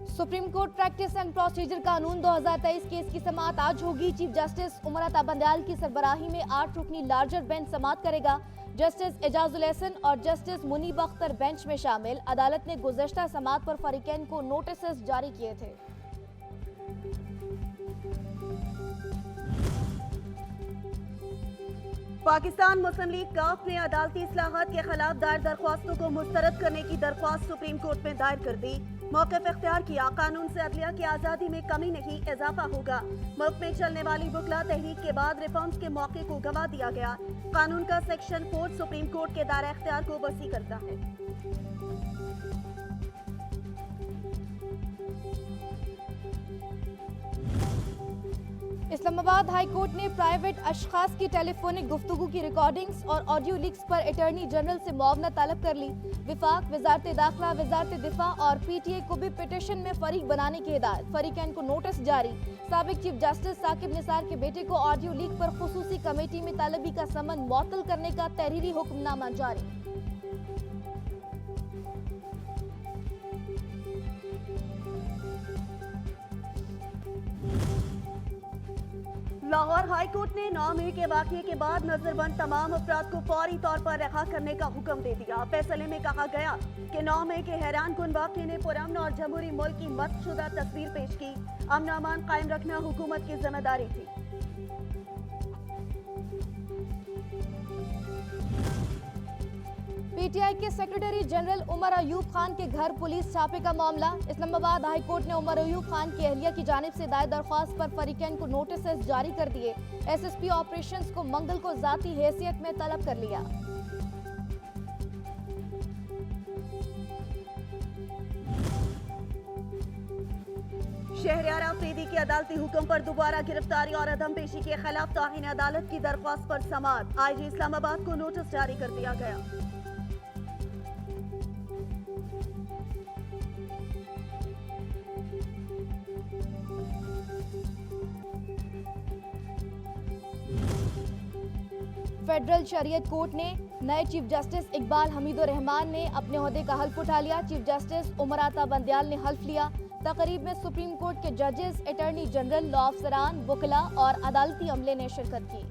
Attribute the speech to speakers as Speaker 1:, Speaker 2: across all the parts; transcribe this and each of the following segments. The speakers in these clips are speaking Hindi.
Speaker 1: Supreme court practice and procedure कानून 2023 केस की समाअत आज होगी। चीफ जस्टिस उमर अता बंदयाल की सरबराही में 8 रुकनी लार्जर बेंच समाअत करेगा। जस्टिस एजाजुल एहसन और जस्टिस मुनीब अख्तर बेंच में शामिल। अदालत ने गुज़श्ता समाअत पर फरीकैन को नोटिस जारी किए थे।
Speaker 2: पाकिस्तान मुस्लिम लीग काफ ने अदालती इस्लाहात के खिलाफ दायर दरख्वास्तों को मुस्तरद करने की दरख्वास्त सुप्रीम कोर्ट में दायर कर दी। मौक़िफ़ इख्तियार किया, कानून से अदलिया की आज़ादी में कमी नहीं इजाफा होगा। मुल्क में चलने वाली बुकला तहरीक के बाद रिफॉर्म्स के मौके को गंवा दिया गया। कानून का सेक्शन 4 सुप्रीम कोर्ट के दायरा इख्तियार को वसी करता है।
Speaker 1: इस्लामाबाद हाई कोर्ट ने प्राइवेट अशखास की टेलीफोनिक गुफ्तगू की रिकॉर्डिंग्स और ऑडियो लीक्स पर अटॉर्नी जनरल से मुआवनत तलब कर ली। विफाक, वजारत दाखिला, वजारत दिफा और PTA को भी पिटीशन में फरीक बनाने की हिदायत। फरीकैन को नोटिस जारी। साबिक चीफ जस्टिस साकिब निसार के बेटे को ऑडियो लीक पर खुसूसी कमेटी में तलबी का समन मुअत्तल करने का तहरीरी हुक्मनामा जारी।
Speaker 2: लाहौर हाई कोर्ट ने 9 मई के वाक़ये के बाद नजरबंद तमाम अफराद को फौरी तौर पर रिहा करने का हुक्म दे दिया। फैसले में कहा गया कि 9 मई के हैरान कुन वाक़ये ने पुरअमन और जमहूरी मुल्क की मस्शुदा तस्वीर पेश की। अमन अमान कायम रखना हुकूमत की जिम्मेदारी थी।
Speaker 1: PTI के सेक्रेटरी जनरल उमर अयूब खान के घर पुलिस छापे का मामला। इस्लामाबाद हाई कोर्ट ने उमर अयूब खान की अहलिया की जानिब से दायर दरख्वास्त पर फरीकैन को नोटिस जारी कर दिए। SSP ऑपरेशंस को मंगल को जाती हैसियत में तलब कर लिया।
Speaker 2: शहरयार आफरीदी की अदालती हुक्म पर दोबारा गिरफ्तारी और अदम पेशी के खिलाफ ताहीन अदालत की दरख्वास्त पर समाअत। IG इस्लामाबाद को नोटिस जारी कर दिया गया।
Speaker 1: फेडरल शरीयत कोर्ट ने नए चीफ जस्टिस इकबाल हमीदुर रहमान ने अपने ओहदे का हल्फ उठा लिया। चीफ जस्टिस उमर अता बंदयाल ने हल्फ लिया। तकरीब में सुप्रीम कोर्ट के जजेस, अटॉर्नी जनरल, लॉ अफसरान, वकला और अदालती अमले ने शिरकत की।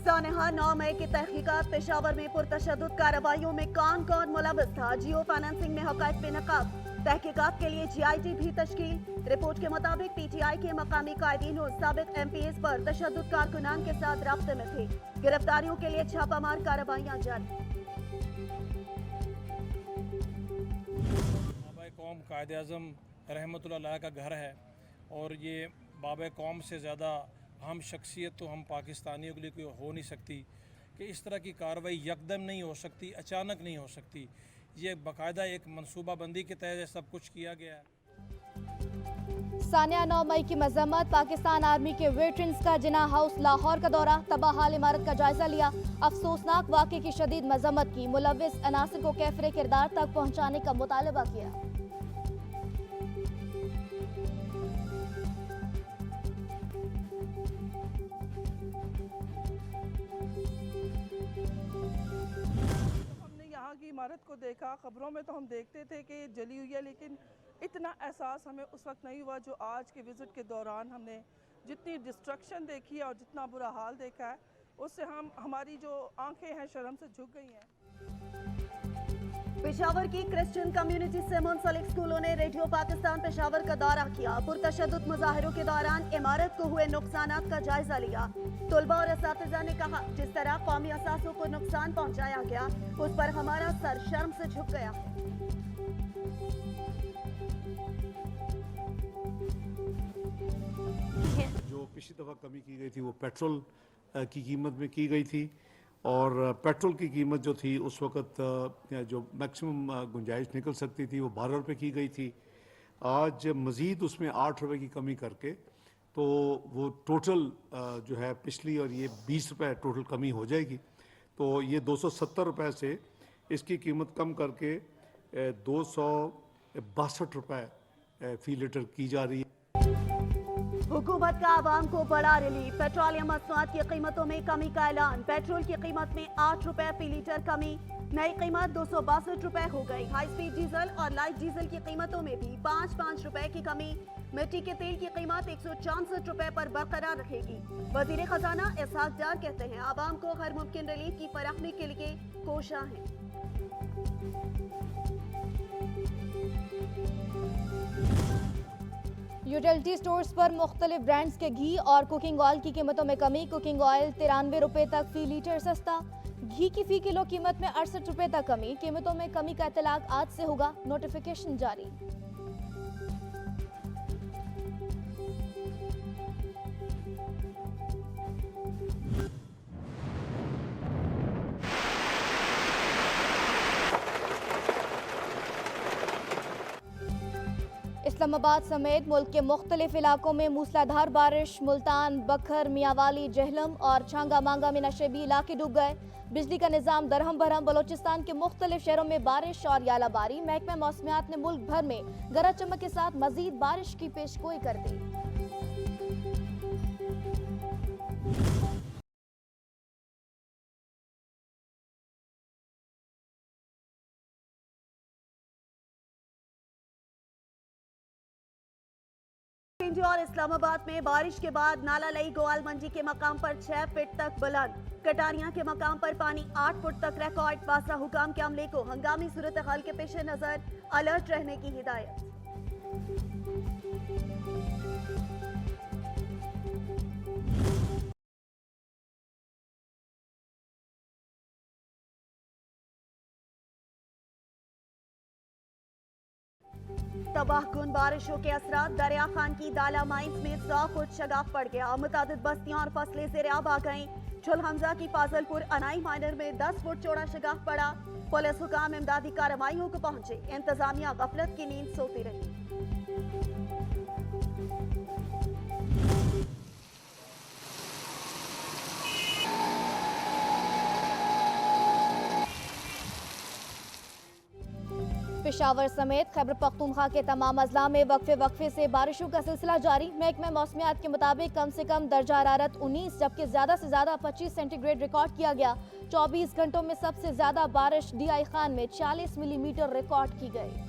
Speaker 2: सानहा 9 मई की तहकीकात पेशावर में पुरतशद्दुद कार्रवाइयों में कौन कौन मुलव्वस था। जियो फाइनेंसिंग में हक़ाइक़ पे नकाब। तहकीकात के लिए GIT भी तश्कील। रिपोर्ट के मुताबिक PTI के मकामी कायदीन और साबिक MPs पर तशद्दुद कारकुनान के साथ राब्ते में थे। गिरफ्तारियों के लिए छापामार कार्रवाइयां जारी।
Speaker 3: बाबा कौम कायद-ए-आज़म रहमतुल्लाह अलैह का घर है और ये बाबा कौम से ज़्यादा अहम शख्सियत तो हम पाकिस्तानियों के लिए कोई हो नहीं सकती कि इस तरह की कार्रवाई यकदम नहीं हो सकती, अचानक नहीं हो सकती। ये बाकायदा एक मनसूबाबंदी के तहत सब कुछ किया गया है।
Speaker 1: सानिया 9 मई की मजम्मत। पाकिस्तान आर्मी के वेटरन्स का जिना हाउस लाहौर का दौरा। तबाहाल इमारत का जायजा लिया। अफसोसनाक वाक़े की शदीद मजम्मत की। मुलव्विस अनासिर को कैफरे किरदार तक पहुँचाने का मुतालबा किया।
Speaker 4: इमारत को देखा, खबरों में तो हम देखते थे कि जली हुई है, लेकिन इतना एहसास हमें उस वक्त नहीं हुआ जो आज के विज़िट के दौरान हमने जितनी डिस्ट्रक्शन देखी है और जितना बुरा हाल देखा है, उससे हमारी जो आंखें हैं शर्म से झुक गई हैं।
Speaker 2: पेशावर की क्रिश्चियन कम्युनिटी से मुंसलिक स्कूलों ने रेडियो पाकिस्तान पेशावर का दौरा किया। पुरतशद्दुद मुजाहिरों के दौरान इमारत को हुए नुकसानात का जायजा लिया। तलबा और असातिज़ा ने कहा, जिस तरह कौमी असासों को नुकसान पहुंचाया गया उस पर हमारा सर शर्म से झुक गया।
Speaker 5: जो पिछली दफ़ा कमी की गई थी वो पेट्रोल की कीमत में की गई थी और पेट्रोल की कीमत जो थी उस वक़्त जो मैक्सिमम गुंजाइश निकल सकती थी वो 12 रुपये की गई थी। आज मज़ीद उसमें 8 रुपये की कमी करके तो वो टोटल जो है पिछली और ये 20 रुपये टोटल कमी हो जाएगी। तो ये 270 रुपये से इसकी कीमत कम करके 262 रुपये फ़ी लीटर की जा रही है।
Speaker 2: हुकूमत का आवाम को बड़ा रिलीफ। पेट्रोलियम मसनूआत की कीमतों में कमी का ऐलान। पेट्रोल की कीमत में 8 रुपए फी लीटर कमी, नई कीमत 262 रुपए हो गई। हाई स्पीड डीजल और लाइट डीजल की कीमतों में भी 5-5 रुपए की कमी। मिट्टी के तेल की कीमत 164 रुपए पर बरकरार रहेगी। वजीर खजाना इसहाक डार कहते हैं आवाम को हर मुमकिन रिलीफ की फराहमी के लिए कोशा है।
Speaker 1: यूटिलिटी स्टोर्स पर मुख्तलिफ ब्रांड्स के घी और कुकिंग ऑयल की कीमतों में कमी। कुकिंग ऑयल 93 रुपए तक फी लीटर सस्ता। घी की फी किलो कीमत में 68 रुपए तक कमी। कीमतों में कमी का इतलाक आज से होगा, नोटिफिकेशन जारी। इस्लामाबाद समेत मुल्क के मुख्तलिफ इलाकों में मूसलाधार बारिश। मुल्तान, बखर, मियांवाली, जहलम और छांगा मांगा में नशेबी इलाके डूब गए। बिजली का निजाम दरहम बरहम। बलोचिस्तान के मुख्तलिफ शहरों में बारिश और यालाबारी। महकमा मौसमियात ने मुल्क भर में गरज चमक के साथ मजीद बारिश की पेशगोई कर दी।
Speaker 2: और इस्लामाबाद में बारिश के बाद नाला लई गोवाल मंडी के मकाम पर 6 फीट तक बुलंद। कटारिया के मकाम पर पानी 8 फुट तक रिकॉर्ड। बासा हुकाम के अमले को हंगामी सूरत हाल के पेश नजर अलर्ट रहने की हिदायत। तबाहकुन बारिशों के असरात। दरिया खान की दाला माइंस में 100 फुट शगाफ पड़ गया। मुतादिद बस्तियां और फसलें ज़ेर-आब आ गईं। छुल हमजा की फाजलपुर अनाई माइनर में 10 फुट चौड़ा शगाफ पड़ा। पुलिस हुकाम इमदादी कार्रवाइयों को पहुंचे। इंतजामिया गफलत की नींद सोती रही।
Speaker 1: पेशावर समेत खैबर पख्तूनख्वा के तमाम अजला में वक्फे से बारिशों का सिलसिला जारी। महकमा मौसमियात के मुताबिक कम से कम दर्जा हरारत 19 जबकि ज्यादा से ज्यादा 25 सेंटीग्रेड रिकॉर्ड किया गया। 24 घंटों में सबसे ज्यादा बारिश डीआई खान में 40 मिलीमीटर रिकॉर्ड की गई।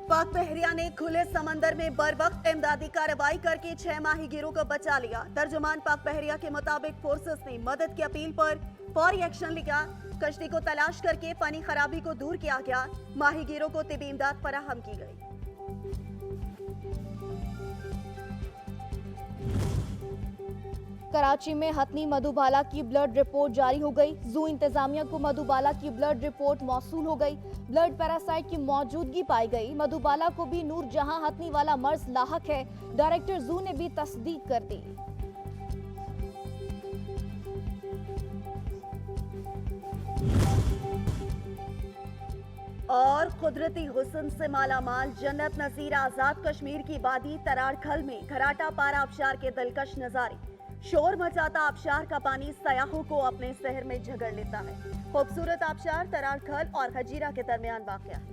Speaker 2: पाक बहरिया ने खुले समंदर में बर वक्त इमदादी कार्रवाई करके 6 माहीगीरों को बचा लिया। तर्जुमान पाक बहरिया के मुताबिक फोर्सेस ने मदद की अपील पर फौरी एक्शन लिया। कश्ती को तलाश करके पानी खराबी को दूर किया गया। माहीगीरों को तिबी इमदाद फराहम की गई।
Speaker 1: कराची में हथनी मधुबाला की ब्लड रिपोर्ट जारी हो गई। जू इंतजामिया को मधुबाला की ब्लड रिपोर्ट मौसूल हो गई। ब्लड पैरासाइट की मौजूदगी पाई गई। मधुबाला को भी नूर जहां हथनी वाला मर्ज लाहक है। डायरेक्टर जू ने भी तस्दीक कर दी।
Speaker 2: और कुदरती हुस्न से मालामाल जन्नत नजीर आजाद कश्मीर की वादी तराड़खल में घराटा पारा आबशार के दिलकश नजारे। शोर मचाता आबशार का पानी सयाहों को अपने शहर में झगड़ लेता है। खूबसूरत आबशार तराड़खल और हजीरा के दरमियान वाक़या है।